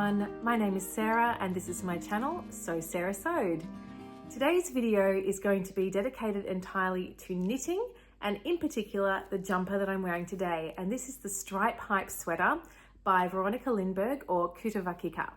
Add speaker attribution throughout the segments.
Speaker 1: everyone, my name is Sarah and this is my channel, So Sarah Sewed. Today's video is going to be dedicated entirely to knitting and in particular the jumper that I'm wearing today, and this is the Stripe Hype sweater by Veronika Lindberg or Kutovakika.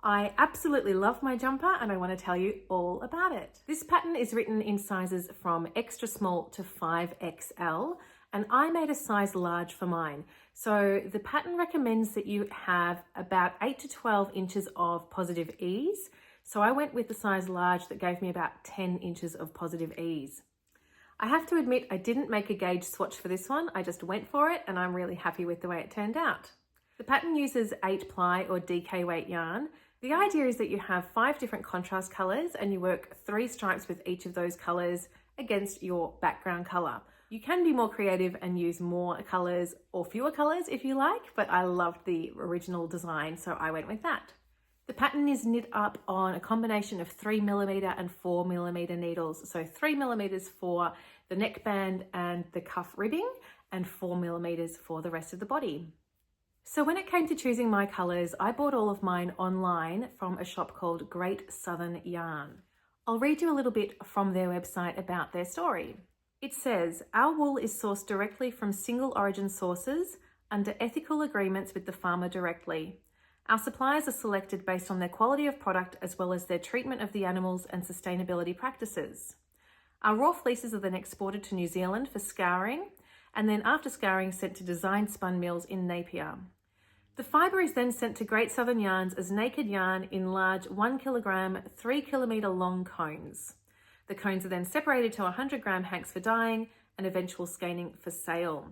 Speaker 1: I absolutely love my jumper and I want to tell you all about it. This pattern is written in sizes from extra small to 5XL and I made a size large for mine. So the pattern recommends that you have about 8 to 12 inches of positive ease. So I went with the size large that gave me about 10 inches of positive ease. I have to admit I didn't make a gauge swatch for this one. I just went for it and I'm really happy with the way it turned out. The pattern uses 8 ply or DK weight yarn. The idea is that you have 5 different contrast colors and you work 3 stripes with each of those colors against your background color. You can be more creative and use more colors or fewer colors if you like, but I loved the original design, so I went with that. The pattern is knit up on a combination of 3mm and 4mm needles. So 3mm for the neckband and the cuff ribbing and 4mm for the rest of the body. So when it came to choosing my colors, I bought all of mine online from a shop called Great Southern Yarn. I'll read you a little bit from their website about their story. It says, our wool is sourced directly from single origin sources under ethical agreements with the farmer directly. Our suppliers are selected based on their quality of product as well as their treatment of the animals and sustainability practices. Our raw fleeces are then exported to New Zealand for scouring and then after scouring sent to design spun mills in Napier. The fibre is then sent to Great Southern Yarns as naked yarn in large 1 kilogram, 3 kilometre long cones. The cones are then separated to 100 gram hanks for dyeing and eventual scanning for sale.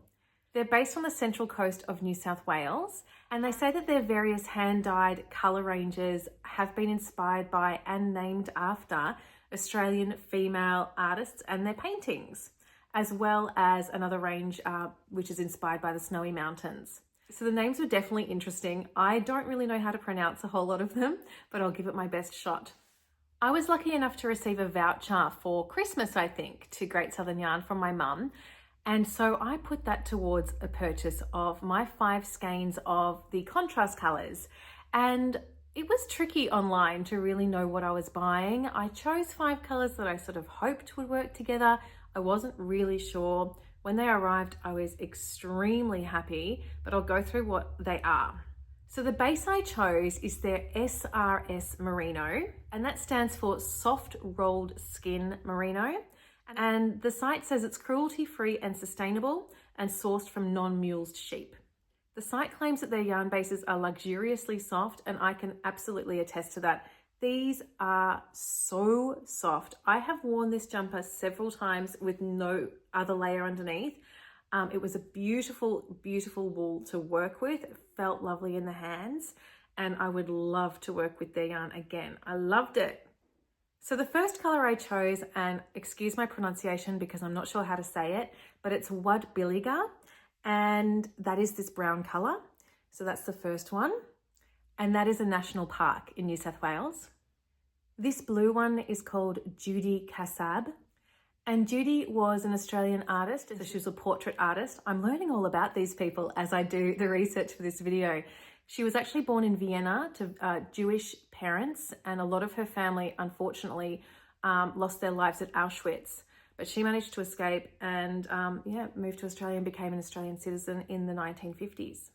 Speaker 1: They're based on the central coast of New South Wales, and they say that their various hand-dyed colour ranges have been inspired by and named after Australian female artists and their paintings, as well as another range which is inspired by the Snowy Mountains. So the names were definitely interesting. I don't really know how to pronounce a whole lot of them, but I'll give it my best shot. I was lucky enough to receive a voucher for Christmas, I think, to Great Southern Yarn from my mum. And so I put that towards a purchase of my 5 skeins of the contrast colours. And it was tricky online to really know what I was buying. I chose 5 colours that I sort of hoped would work together. I wasn't really sure. When they arrived, I was extremely happy, but I'll go through what they are. So the base I chose is their SRS Merino, and that stands for Soft Rolled Skin Merino. And the site says it's cruelty-free and sustainable and sourced from non-mulesed sheep. The site claims that their yarn bases are luxuriously soft, and I can absolutely attest to that. These are so soft. I have worn this jumper several times with no other layer underneath. It was a beautiful, beautiful wool to work with. It felt lovely in the hands, and I would love to work with their yarn again. I loved it. So the first color I chose, and excuse my pronunciation because I'm not sure how to say it, but it's Wadbilliga, and that is this brown color. So that's the first one, and that is a national park in New South Wales. This blue one is called Judy Kassab. And Judy was an Australian artist, so she was a portrait artist. I'm learning all about these people as I do the research for this video. She was actually born in Vienna to Jewish parents, and a lot of her family, unfortunately, lost their lives at Auschwitz. But she managed to escape and moved to Australia and became an Australian citizen in the 1950s.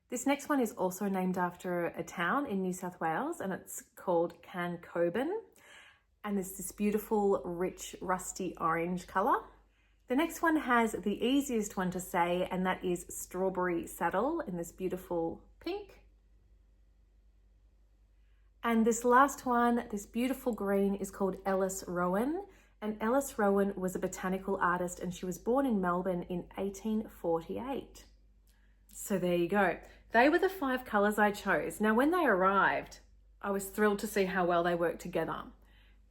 Speaker 1: This next one is also named after a town in New South Wales, and it's called Cancoban. And there's this beautiful, rich, rusty orange color. The next one has the easiest one to say, and that is Strawberry Saddle in this beautiful pink. And this last one, this beautiful green, is called Ellis Rowan. And Ellis Rowan was a botanical artist, and she was born in Melbourne in 1848. So there you go. They were the 5 colors I chose. Now, when they arrived, I was thrilled to see how well they worked together.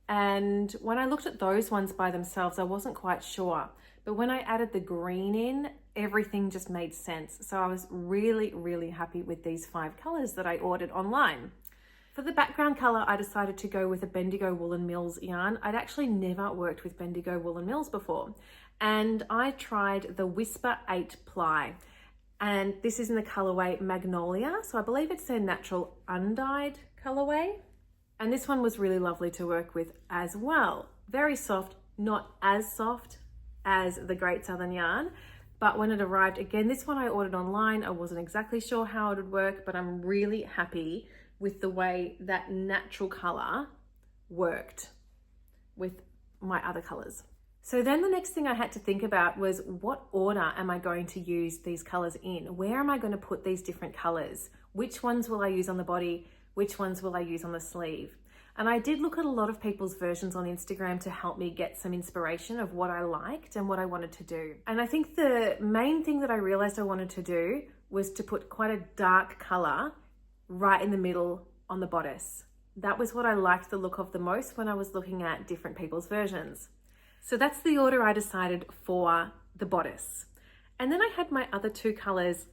Speaker 1: And when I looked at those ones by themselves, I wasn't quite sure. But when I added the green in, everything just made sense. So I was really, really happy with these 5 colors that I ordered online. For the background color, I decided to go with a Bendigo Woolen Mills yarn. I'd actually never worked with Bendigo Woolen Mills before. And I tried the Whisper 8 ply. And this is in the colorway Magnolia. So I believe it's their natural undyed colorway. And this one was really lovely to work with as well. Very soft, not as soft as the Great Southern Yarn, but when it arrived, again, this one I ordered online. I wasn't exactly sure how it would work, but I'm really happy with the way that natural color worked with my other colors. So then the next thing I had to think about was, what order am I going to use these colors in? Where am I going to put these different colors? Which ones will I use on the body? Which ones will I use on the sleeve? And I did look at a lot of people's versions on Instagram to help me get some inspiration of what I liked and what I wanted to do. And I think the main thing that I realized I wanted to do was to put quite a dark color right in the middle on the bodice. That was what I liked the look of the most when I was looking at different people's versions. So that's the order I decided for the bodice. And then I had my other two colors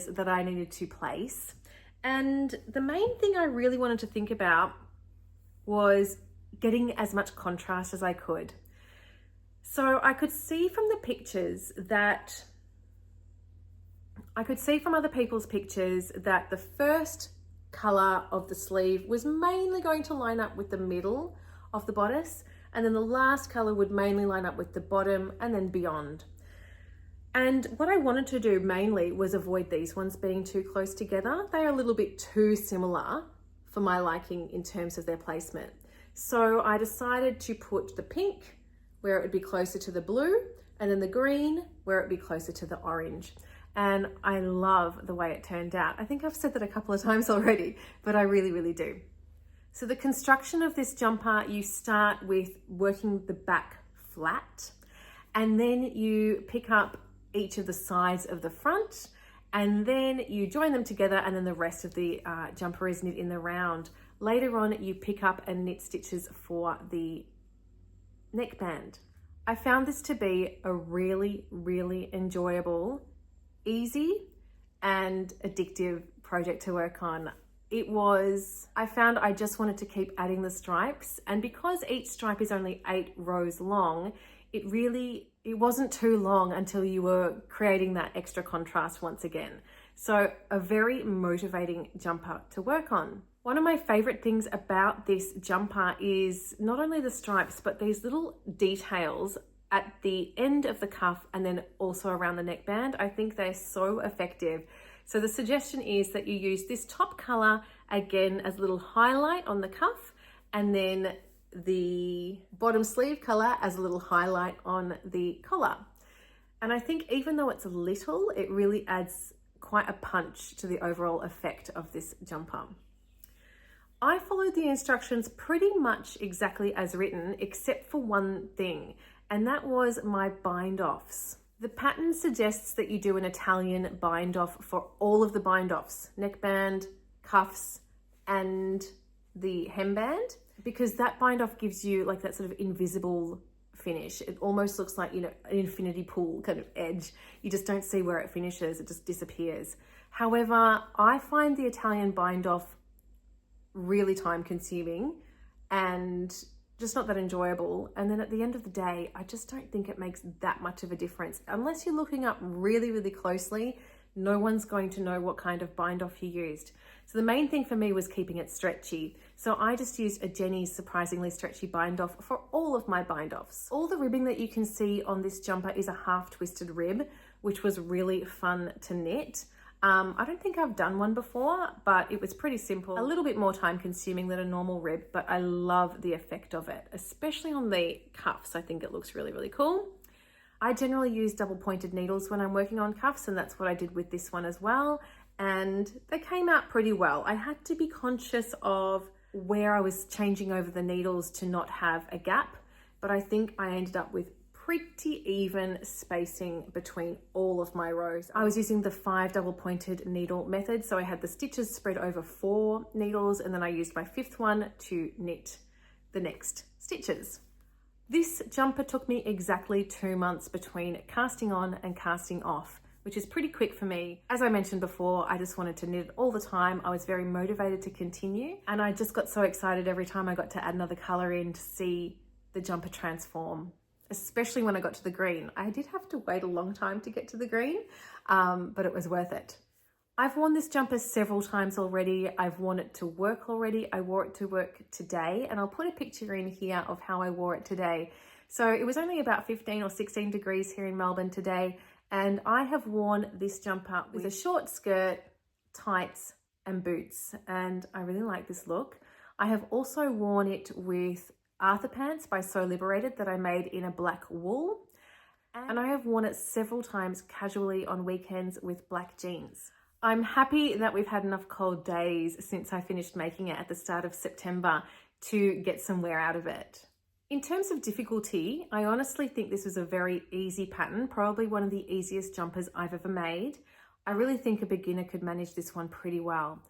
Speaker 1: that I needed to place. And the main thing I really wanted to think about was getting as much contrast as I could. So I could see from the pictures that, from other people's pictures, that the first color of the sleeve was mainly going to line up with the middle of the bodice, and then the last color would mainly line up with the bottom and then beyond. And what I wanted to do mainly was avoid these ones being too close together. They are a little bit too similar for my liking in terms of their placement. So I decided to put the pink where it would be closer to the blue, and then the green where it would be closer to the orange. And I love the way it turned out. I think I've said that a couple of times already, but I really, really do. So the construction of this jumper, you start with working the back flat, and then you pick up each of the sides of the front, and then you join them together, and then the rest of the jumper is knit in the round. Later on, you pick up and knit stitches for the neckband. I found this to be a really, really enjoyable, easy, and addictive project to work on. I found I just wanted to keep adding the stripes, and because each stripe is only 8 rows long, it wasn't too long until you were creating that extra contrast once again. So a very motivating jumper to work on. One of my favorite things about this jumper is not only the stripes, but these little details at the end of the cuff and then also around the neckband. I think they're so effective. So the suggestion is that you use this top color again as a little highlight on the cuff, and then the bottom sleeve color as a little highlight on the collar. And I think even though it's little, it really adds quite a punch to the overall effect of this jumper. I followed the instructions pretty much exactly as written, except for one thing, and that was my bind offs. The pattern suggests that you do an Italian bind off for all of the bind offs, neckband, cuffs, and the hemband, because that bind off gives you like that sort of invisible finish. It almost looks like, an infinity pool kind of edge. You just don't see where it finishes, it just disappears. However, I find the Italian bind off really time consuming and just not that enjoyable. And then at the end of the day, I just don't think it makes that much of a difference. Unless you're looking up really, really closely, no one's going to know what kind of bind off you used. So the main thing for me was keeping it stretchy. So I just used a Jenny's surprisingly stretchy bind off for all of my bind offs. All the ribbing that you can see on this jumper is a half twisted rib, which was really fun to knit. I don't think I've done one before, but it was pretty simple, a little bit more time consuming than a normal rib, but I love the effect of it, especially on the cuffs. I think it looks really, really cool. I generally use double pointed needles when I'm working on cuffs, and that's what I did with this one as well. And they came out pretty well. I had to be conscious of where I was changing over the needles to not have a gap, but I think I ended up with pretty even spacing between all of my rows. I was using the 5 double pointed needle method, so I had the stitches spread over 4 needles, and then I used my 5th one to knit the next stitches. This jumper took me exactly 2 months between casting on and casting off, which is pretty quick for me. As I mentioned before, I just wanted to knit it all the time. I was very motivated to continue, and I just got so excited every time I got to add another color in to see the jumper transform. especially when I got to the green. I did have to wait a long time to get to the green, but it was worth it. I've worn this jumper several times already. I've worn it to work already. I wore it to work today, and I'll put a picture in here of how I wore it today. So it was only about 15 or 16 degrees here in Melbourne today, and I have worn this jumper with a short skirt, tights, and boots, and I really like this look. I have also worn it with Arthur pants by So Liberated that I made in a black wool, and I have worn it several times casually on weekends with black jeans. I'm happy that we've had enough cold days since I finished making it at the start of September to get some wear out of it. In terms of difficulty, I honestly think this was a very easy pattern, probably one of the easiest jumpers I've ever made. I really think a beginner could manage this one pretty well.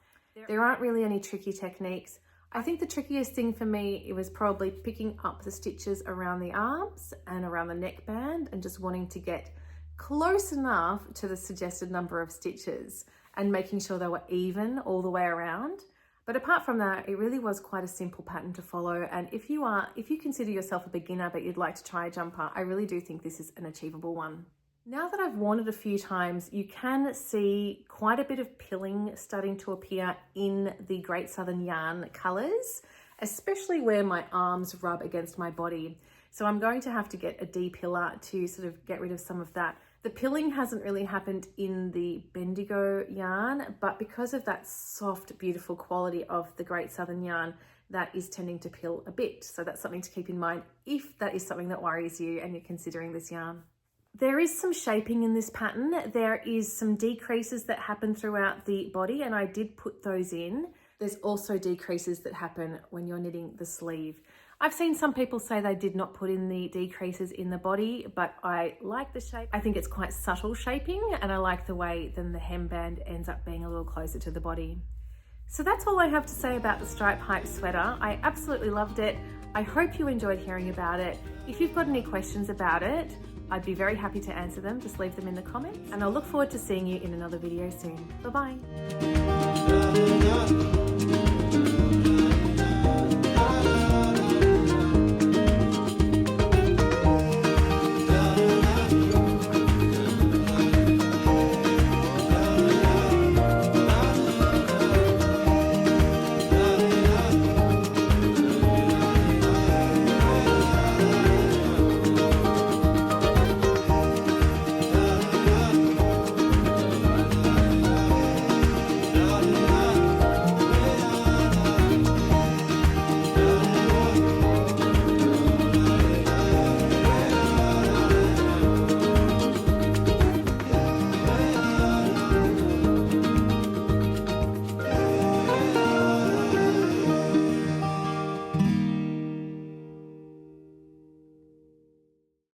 Speaker 1: There aren't really any tricky techniques. I think the trickiest thing for me, it was probably picking up the stitches around the arms and around the neckband and just wanting to get close enough to the suggested number of stitches and making sure they were even all the way around. But apart from that, it really was quite a simple pattern to follow. And if you consider yourself a beginner but you'd like to try a jumper, I really do think this is an achievable one. Now that I've worn it a few times, you can see quite a bit of pilling starting to appear in the Great Southern Yarn colors, especially where my arms rub against my body. So I'm going to have to get a de-pillar to sort of get rid of some of that. The pilling hasn't really happened in the Bendigo yarn, but because of that soft, beautiful quality of the Great Southern Yarn, that is tending to pill a bit. So that's something to keep in mind if that is something that worries you and you're considering this yarn. There is some shaping in this pattern. There is some decreases that happen throughout the body, and I did put those in. There's also decreases that happen when you're knitting the sleeve. I've seen some people say they did not put in the decreases in the body, but I like the shape. I think it's quite subtle shaping, and I like the way then the hemband ends up being a little closer to the body. So that's all I have to say about the stripe hype sweater. I absolutely loved it. I hope you enjoyed hearing about it. If you've got any questions about it, I'd be very happy to answer them. Just leave them in the comments, and I'll look forward to seeing you in another video soon. Bye-bye.